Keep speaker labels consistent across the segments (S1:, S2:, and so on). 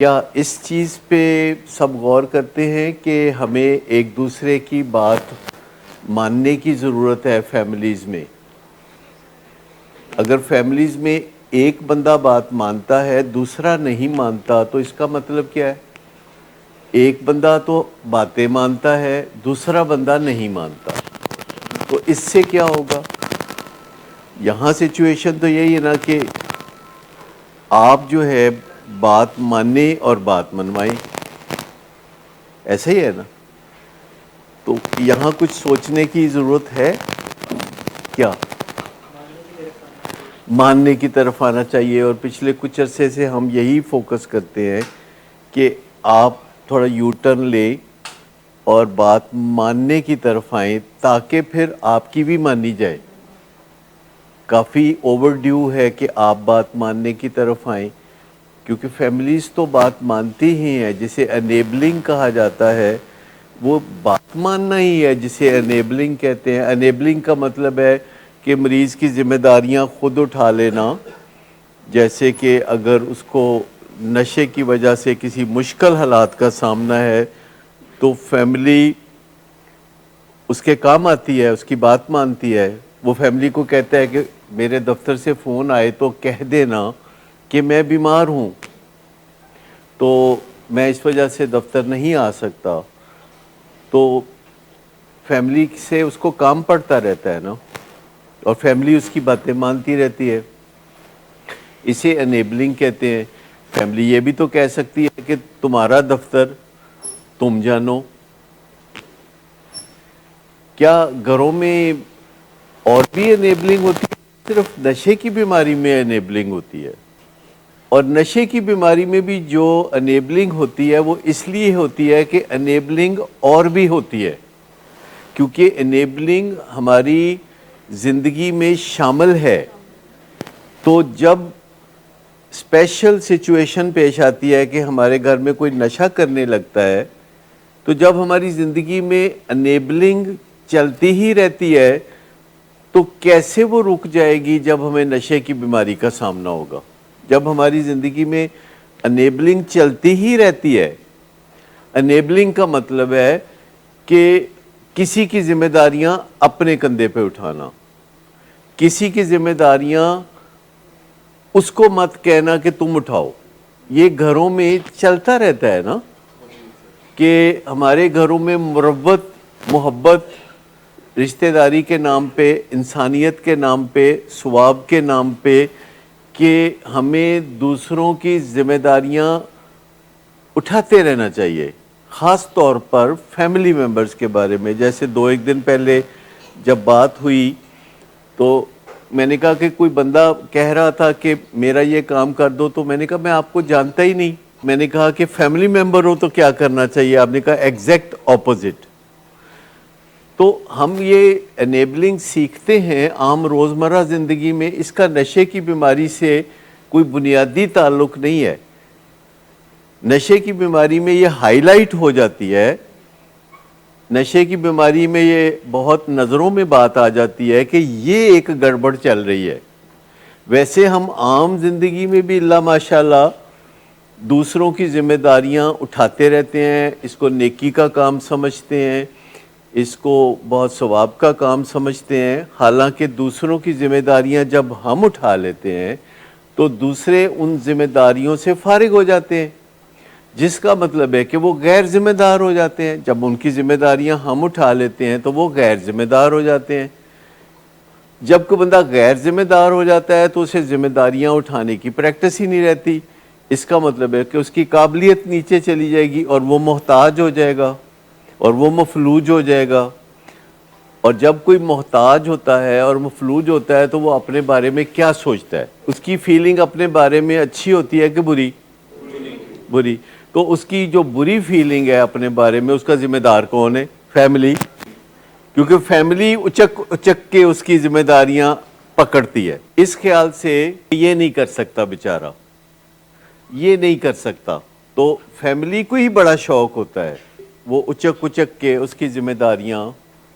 S1: کیا اس چیز پہ سب غور کرتے ہیں کہ ہمیں ایک دوسرے کی بات ماننے کی ضرورت ہے فیملیز میں؟ اگر فیملیز میں ایک بندہ بات مانتا ہے دوسرا نہیں مانتا تو اس کا مطلب کیا ہے؟ ایک بندہ تو باتیں مانتا ہے دوسرا بندہ نہیں مانتا، تو اس سے کیا ہوگا؟ یہاں سچویشن تو یہی ہے نا کہ آپ جو ہے بات مانیں اور بات منوائیں، ایسا ہی ہے نا؟ تو یہاں کچھ سوچنے کی ضرورت ہے کیا؟ ماننے کی طرف آنا چاہیے، اور پچھلے کچھ عرصے سے ہم یہی فوکس کرتے ہیں کہ آپ تھوڑا یو ٹرن لیں اور بات ماننے کی طرف آئیں تاکہ پھر آپ کی بھی مانی جائے۔ کافی اوور ڈیو ہے کہ آپ بات ماننے کی طرف آئیں، کیونکہ فیملیز تو بات مانتی ہی ہیں، جسے انیبلنگ کہا جاتا ہے وہ بات ماننا ہی ہے، جسے انیبلنگ کہتے ہیں۔ انیبلنگ کا مطلب ہے کہ مریض کی ذمہ داریاں خود اٹھا لینا، جیسے کہ اگر اس کو نشے کی وجہ سے کسی مشکل حالات کا سامنا ہے تو فیملی اس کے کام آتی ہے، اس کی بات مانتی ہے۔ وہ فیملی کو کہتا ہے کہ میرے دفتر سے فون آئے تو کہہ دینا کہ میں بیمار ہوں تو میں اس وجہ سے دفتر نہیں آ سکتا، تو فیملی سے اس کو کام پڑتا رہتا ہے نا، اور فیملی اس کی باتیں مانتی رہتی ہے۔ اسے انیبلنگ کہتے ہیں۔ فیملی یہ بھی تو کہہ سکتی ہے کہ تمہارا دفتر تم جانو۔ کیا گھروں میں اور بھی انیبلنگ ہوتی ہے؟ صرف نشے کی بیماری میں انیبلنگ ہوتی ہے؟ اور نشے کی بیماری میں بھی جو انیبلنگ ہوتی ہے وہ اس لیے ہوتی ہے کہ انیبلنگ اور بھی ہوتی ہے، کیونکہ انیبلنگ ہماری زندگی میں شامل ہے۔ تو جب اسپیشل سچویشن پیش آتی ہے کہ ہمارے گھر میں کوئی نشہ کرنے لگتا ہے، تو جب ہماری زندگی میں انیبلنگ چلتی ہی رہتی ہے تو کیسے وہ رک جائے گی جب ہمیں نشے کی بیماری کا سامنا ہوگا؟ جب ہماری زندگی میں انیبلنگ چلتی ہی رہتی ہے، انیبلنگ کا مطلب ہے کہ کسی کی ذمہ داریاں اپنے کندھے پہ اٹھانا، کسی کی ذمہ داریاں اس کو مت کہنا کہ تم اٹھاؤ۔ یہ گھروں میں چلتا رہتا ہے نا کہ ہمارے گھروں میں مروت، محبت، رشتہ داری کے نام پہ، انسانیت کے نام پہ، ثواب کے نام پہ، کہ ہمیں دوسروں کی ذمہ داریاں اٹھاتے رہنا چاہیے، خاص طور پر فیملی ممبرز کے بارے میں۔ جیسے ایک دن پہلے جب بات ہوئی تو میں نے کہا کہ کوئی بندہ کہہ رہا تھا کہ میرا یہ کام کر دو، تو میں نے کہا میں آپ کو جانتا ہی نہیں۔ میں نے کہا کہ فیملی ممبر ہو تو کیا کرنا چاہیے؟ آپ نے کہا ایگزیکٹ اپوزٹ۔ تو ہم یہ انیبلنگ سیکھتے ہیں عام روزمرہ زندگی میں، اس کا نشے کی بیماری سے کوئی بنیادی تعلق نہیں ہے۔ نشے کی بیماری میں یہ ہائی لائٹ ہو جاتی ہے، نشے کی بیماری میں یہ بہت نظروں میں بات آ جاتی ہے کہ یہ ایک گڑبڑ چل رہی ہے۔ ویسے ہم عام زندگی میں بھی اللہ ماشاءاللہ دوسروں کی ذمہ داریاں اٹھاتے رہتے ہیں، اس کو نیکی کا کام سمجھتے ہیں، اس کو بہت ثواب کا کام سمجھتے ہیں۔ حالانکہ دوسروں کی ذمہ داریاں جب ہم اٹھا لیتے ہیں تو دوسرے ان ذمہ داریوں سے فارغ ہو جاتے ہیں، جس کا مطلب ہے کہ وہ غیر ذمہ دار ہو جاتے ہیں۔ جب ان کی ذمہ داریاں ہم اٹھا لیتے ہیں تو وہ غیر ذمہ دار ہو جاتے ہیں۔ جب کوئی بندہ غیر ذمہ دار ہو جاتا ہے تو اسے ذمہ داریاں اٹھانے کی پریکٹس ہی نہیں رہتی۔ اس کا مطلب ہے کہ اس کی قابلیت نیچے چلی جائے گی اور وہ محتاج ہو جائے گا اور وہ مفلوج ہو جائے گا۔ اور جب کوئی محتاج ہوتا ہے اور مفلوج ہوتا ہے تو وہ اپنے بارے میں کیا سوچتا ہے؟ اس کی فیلنگ اپنے بارے میں اچھی ہوتی ہے کہ بری؟ بری۔ تو اس کی جو بری فیلنگ ہے اپنے بارے میں، اس کا ذمہ دار کون ہے؟ فیملی، کیونکہ فیملی اچک اچک کے اس کی ذمہ داریاں پکڑتی ہے۔ اس خیال سے یہ نہیں کر سکتا بیچارہ، یہ نہیں کر سکتا، تو فیملی کو ہی بڑا شوق ہوتا ہے، وہ اچک اچک کے اس کی ذمہ داریاں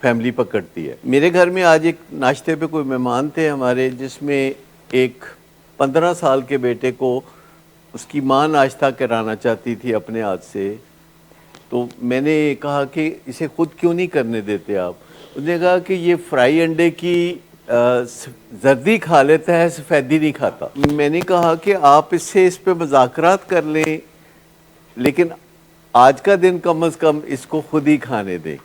S1: فیملی پکڑتی ہے۔ میرے گھر میں آج ایک ناشتے پہ کوئی مہمان تھے ہمارے، جس میں ایک 15 سال کے بیٹے کو اس کی ماں ناشتہ کرانا چاہتی تھی اپنے ہاتھ سے، تو میں نے کہا کہ اسے خود کیوں نہیں کرنے دیتے آپ؟ اس نے کہا کہ یہ فرائی انڈے کی زردی کھا لیتا ہے، سفیدی نہیں کھاتا۔ میں نے کہا کہ آپ اس پہ مذاکرات کر لیں، لیکن آج کا دن کم از کم اس کو خود ہی کھانے دیں۔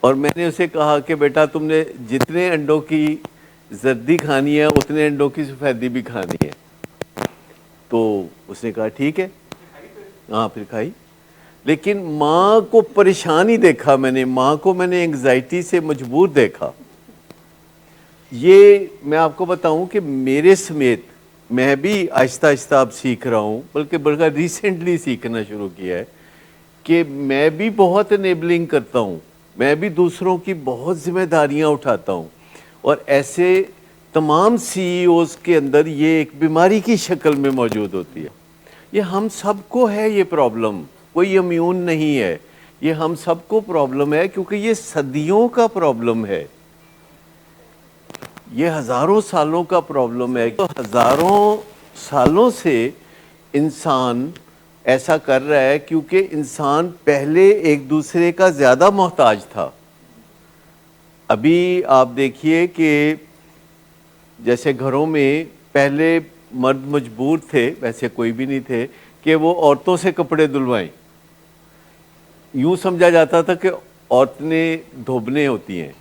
S1: اور میں نے اسے کہا کہ بیٹا تم نے جتنے انڈوں کی زردی کھانی ہے اتنے انڈوں کی سفیدی بھی کھانی ہے۔ تو اس نے کہا ٹھیک ہے، ہاں پھر کھائی۔ لیکن ماں کو پریشان ہی دیکھا میں نے، ماں کو میں نے انگزائٹی سے مجبور دیکھا۔ یہ میں آپ کو بتاؤں کہ میرے سمیت میں بھی آہستہ آہستہ اب سیکھ رہا ہوں، بلکہ ریسنٹلی سیکھنا شروع کیا ہے کہ میں بھی بہت انیبلنگ کرتا ہوں، میں بھی دوسروں کی بہت ذمہ داریاں اٹھاتا ہوں، اور ایسے تمام سی ای اوز کے اندر یہ ایک بیماری کی شکل میں موجود ہوتی ہے۔ یہ ہم سب کو ہے یہ پرابلم، کوئی امیون نہیں ہے، یہ ہم سب کو پرابلم ہے، کیونکہ یہ صدیوں کا پرابلم ہے، یہ ہزاروں سالوں کا پرابلم ہے۔ تو ہزاروں سالوں سے انسان ایسا کر رہا ہے کیونکہ انسان پہلے ایک دوسرے کا زیادہ محتاج تھا۔ ابھی آپ دیکھیے کہ جیسے گھروں میں پہلے مرد مجبور تھے، ویسے کوئی بھی نہیں تھے، کہ وہ عورتوں سے کپڑے دھلوائیں۔ یوں سمجھا جاتا تھا کہ عورتیں دھوبنے ہوتی ہیں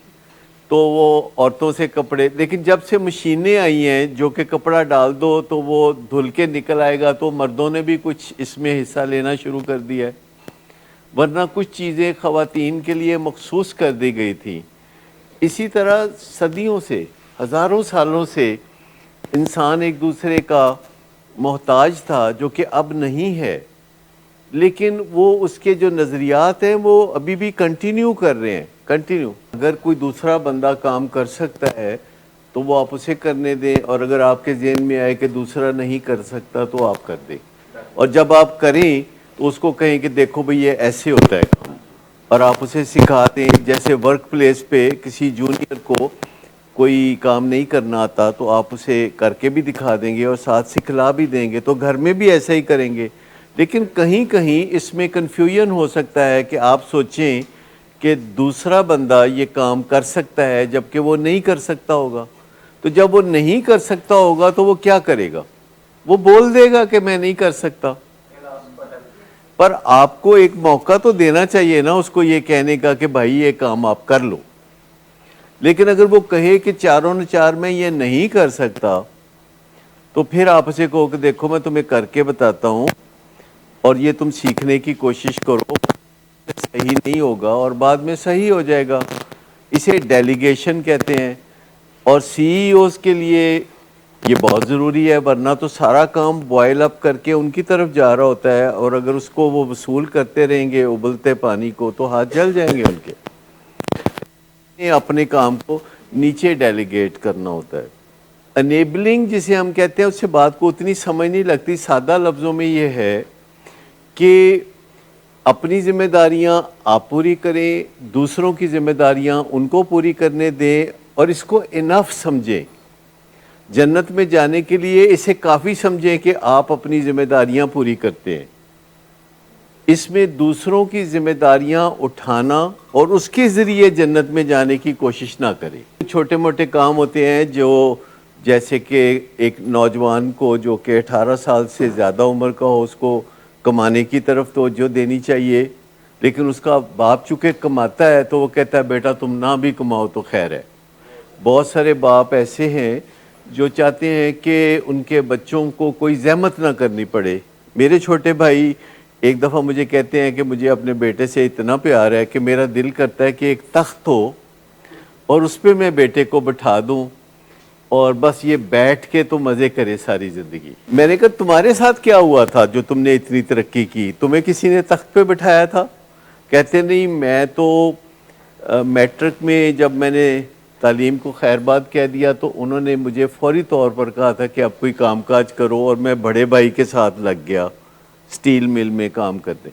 S1: تو وہ عورتوں سے کپڑے، لیکن جب سے مشینیں آئی ہیں جو کہ کپڑا ڈال دو تو وہ دھل کے نکل آئے گا، تو مردوں نے بھی کچھ اس میں حصہ لینا شروع کر دیا ہے، ورنہ کچھ چیزیں خواتین کے لیے مخصوص کر دی گئی تھیں۔ اسی طرح صدیوں سے، ہزاروں سالوں سے انسان ایک دوسرے کا محتاج تھا، جو کہ اب نہیں ہے، لیکن وہ اس کے جو نظریات ہیں وہ ابھی بھی کنٹینیو کر رہے ہیں، کنٹینیو۔ اگر کوئی دوسرا بندہ کام کر سکتا ہے تو وہ آپ اسے کرنے دیں، اور اگر آپ کے ذہن میں آئے کہ دوسرا نہیں کر سکتا تو آپ کر دیں، اور جب آپ کریں تو اس کو کہیں کہ دیکھو بھئی یہ ایسے ہوتا ہے کام، اور آپ اسے سکھا دیں۔ جیسے ورک پلیس پہ کسی جونیئر کو کوئی کام نہیں کرنا آتا تو آپ اسے کر کے بھی دکھا دیں گے اور ساتھ سکھلا بھی دیں گے، تو گھر میں بھی ایسا ہی کریں گے۔ لیکن کہیں کہیں اس میں کنفیوژن ہو سکتا ہے کہ آپ سوچیں کہ دوسرا بندہ یہ کام کر سکتا ہے جبکہ وہ نہیں کر سکتا ہوگا، تو جب وہ نہیں کر سکتا ہوگا تو وہ کیا کرے گا؟ وہ بول دے گا کہ میں نہیں کر سکتا، پر آپ کو ایک موقع تو دینا چاہیے نا اس کو یہ کہنے کا کہ بھائی یہ کام آپ کر لو۔ لیکن اگر وہ کہے کہ چاروں نے چار میں یہ نہیں کر سکتا، تو پھر آپ اسے کہو کہ دیکھو میں تمہیں کر کے بتاتا ہوں اور یہ تم سیکھنے کی کوشش کرو، صحیح نہیں ہوگا اور بعد میں صحیح ہو جائے گا۔ اسے ڈیلیگیشن کہتے ہیں، اور سی ای اوز کے لیے یہ بہت ضروری ہے، ورنہ تو سارا کام بوائل اپ کر کے ان کی طرف جا رہا ہوتا ہے، اور اگر اس کو وہ وصول کرتے رہیں گے ابلتے پانی کو تو ہاتھ جل جائیں گے ان کے۔ اپنے کام کو نیچے ڈیلیگیٹ کرنا ہوتا ہے۔ انیبلنگ جسے ہم کہتے ہیں اس سے بات کو اتنی سمجھ نہیں لگتی، سادہ لفظوں میں یہ ہے کہ اپنی ذمہ داریاں آپ پوری کریں، دوسروں کی ذمہ داریاں ان کو پوری کرنے دیں، اور اس کو انف سمجھیں۔ جنت میں جانے کے لیے اسے کافی سمجھیں کہ آپ اپنی ذمہ داریاں پوری کرتے ہیں، اس میں دوسروں کی ذمہ داریاں اٹھانا اور اس کے ذریعے جنت میں جانے کی کوشش نہ کریں۔ چھوٹے موٹے کام ہوتے ہیں جو، جیسے کہ ایک نوجوان کو جو کہ 18 سال سے زیادہ عمر کا ہو، اس کو کمانے کی طرف توجہ دینی چاہیے، لیکن اس کا باپ چونکہ کماتا ہے تو وہ کہتا ہے بیٹا تم نہ بھی کماؤ تو خیر ہے۔ بہت سارے باپ ایسے ہیں جو چاہتے ہیں کہ ان کے بچوں کو کوئی زحمت نہ کرنی پڑے۔ میرے چھوٹے بھائی ایک دفعہ مجھے کہتے ہیں کہ مجھے اپنے بیٹے سے اتنا پیار ہے کہ میرا دل کرتا ہے کہ ایک تخت ہو اور اس پہ میں بیٹے کو بٹھا دوں اور بس یہ بیٹھ کے تو مزے کرے ساری زندگی۔ میں نے کہا تمہارے ساتھ کیا ہوا تھا جو تم نے اتنی ترقی کی؟ تمہیں کسی نے تخت پہ بٹھایا تھا؟ کہتے نہیں، میں تو میٹرک میں جب میں نے تعلیم کو خیر بات کہہ دیا تو انہوں نے مجھے فوری طور پر کہا تھا کہ اب کوئی کام کاج کرو، اور میں بڑے بھائی کے ساتھ لگ گیا سٹیل مل میں کام کرنے۔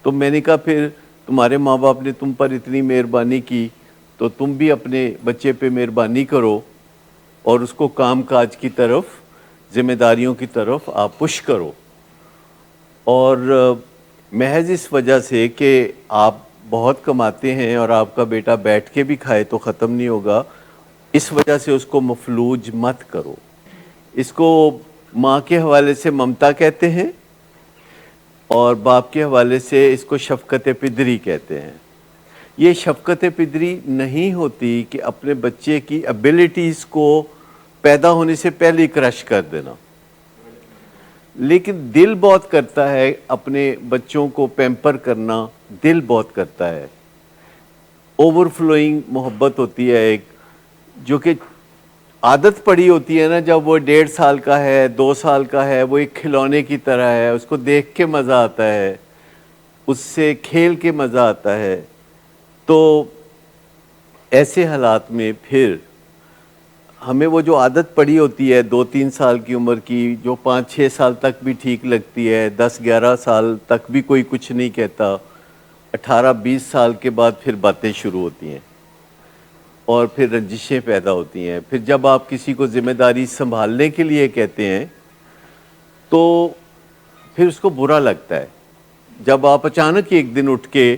S1: تو میں نے کہا پھر تمہارے ماں باپ نے تم پر اتنی مہربانی کی تو تم بھی اپنے بچے پہ مہربانی کرو اور اس کو کام کاج کی طرف، ذمہ داریوں کی طرف آپ پش کرو۔ اور محض اس وجہ سے کہ آپ بہت کماتے ہیں اور آپ کا بیٹا بیٹھ کے بھی کھائے تو ختم نہیں ہوگا، اس وجہ سے اس کو مفلوج مت کرو۔ اس کو ماں کے حوالے سے ممتا کہتے ہیں اور باپ کے حوالے سے اس کو شفقت پدری کہتے ہیں۔ یہ شفقت پدری نہیں ہوتی کہ اپنے بچے کی ابیلٹیز کو پیدا ہونے سے پہلے ہی کرش کر دینا، لیکن دل بہت کرتا ہے اپنے بچوں کو پیمپر کرنا، دل بہت کرتا ہے۔ اوور فلوئنگ محبت ہوتی ہے ایک، جو کہ عادت پڑی ہوتی ہے نا، جب وہ 1.5 سال کا ہے، 2 سال کا ہے، وہ ایک کھلونے کی طرح ہے، اس کو دیکھ کے مزہ آتا ہے، اس سے کھیل کے مزہ آتا ہے۔ تو ایسے حالات میں پھر ہمیں وہ جو عادت پڑی ہوتی ہے 2-3 سال کی عمر کی، جو 5-6 سال تک بھی ٹھیک لگتی ہے، 10-11 سال تک بھی کوئی کچھ نہیں کہتا، 18-20 سال کے بعد پھر باتیں شروع ہوتی ہیں اور پھر رنجشیں پیدا ہوتی ہیں۔ پھر جب آپ کسی کو ذمہ داری سنبھالنے کے لیے کہتے ہیں تو پھر اس کو برا لگتا ہے۔ جب آپ اچانک ایک دن اٹھ کے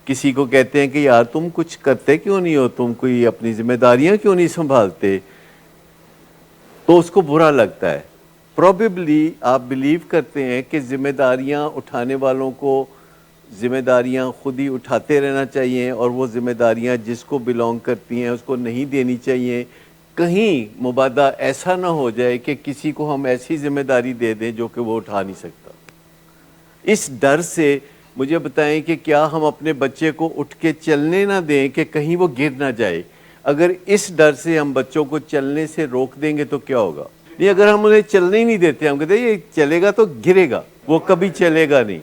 S1: کسی کو کہتے ہیں کہ یار تم کچھ کرتے کیوں نہیں ہو، تم کوئی اپنی ذمہ داریاں کیوں نہیں سنبھالتے، تو اس کو برا لگتا ہے۔ پروبیبلی آپ بلیو کرتے ہیں کہ ذمہ داریاں اٹھانے والوں کو ذمہ داریاں خود ہی اٹھاتے رہنا چاہیے، اور وہ ذمہ داریاں جس کو بلونگ کرتی ہیں اس کو نہیں دینی چاہیے۔ کہیں مبادہ ایسا نہ ہو جائے کہ کسی کو ہم ایسی ذمہ داری دے دیں جو کہ وہ اٹھا نہیں سکتا۔ اس ڈر سے مجھے بتائیں کہ کیا ہم اپنے بچے کو اٹھ کے چلنے نہ دیں کہ کہیں وہ گر نہ جائے؟ اگر اس ڈر سے ہم بچوں کو چلنے سے روک دیں گے تو کیا ہوگا؟ نہیں، اگر ہم انہیں چلنے ہی نہیں دیتے، ہم کہتے ہیں یہ چلے گا تو گرے گا، وہ کبھی چلے گا نہیں۔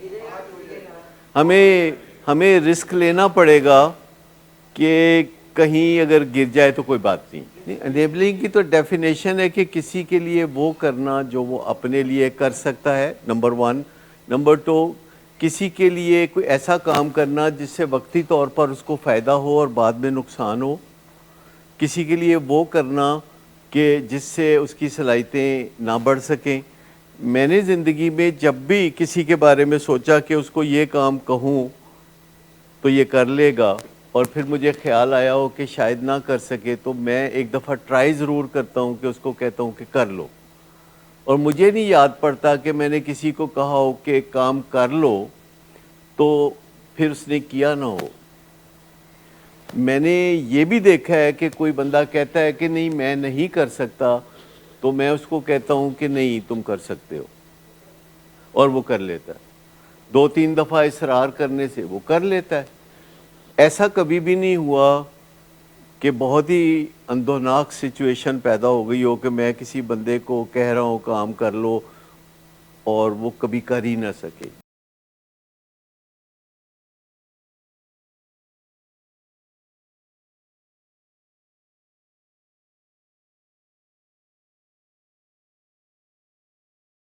S1: ہمیں رسک لینا پڑے گا کہ کہیں اگر گر جائے تو کوئی بات نہیں۔ انیبلنگ کی تو ڈیفینیشن ہے کہ کسی کے لیے وہ کرنا جو وہ اپنے لیے کر سکتا ہے، نمبر 1۔ نمبر 2، کسی کے لیے کوئی ایسا کام کرنا جس سے وقتی طور پر اس کو فائدہ ہو اور بعد میں نقصان ہو۔ کسی کے لیے وہ کرنا کہ جس سے اس کی صلاحیتیں نہ بڑھ سکیں۔ میں نے زندگی میں جب بھی کسی کے بارے میں سوچا کہ اس کو یہ کام کہوں تو یہ کر لے گا، اور پھر مجھے خیال آیا ہو کہ شاید نہ کر سکے، تو میں ایک دفعہ ٹرائی ضرور کرتا ہوں کہ اس کو کہتا ہوں کہ کر لو۔ اور مجھے نہیں یاد پڑتا کہ میں نے کسی کو کہا ہو کہ کام کر لو تو پھر اس نے کیا نہ ہو۔ میں نے یہ بھی دیکھا ہے کہ کوئی بندہ کہتا ہے کہ نہیں میں نہیں کر سکتا، تو میں اس کو کہتا ہوں کہ نہیں تم کر سکتے ہو، اور وہ کر لیتا ہے۔ 2-3 دفعہ اصرار کرنے سے وہ کر لیتا ہے۔ ایسا کبھی بھی نہیں ہوا کہ بہت ہی اندوناک سچویشن پیدا ہو گئی ہو کہ میں کسی بندے کو کہہ رہا ہوں کام کر لو اور وہ کبھی کر ہی نہ سکے۔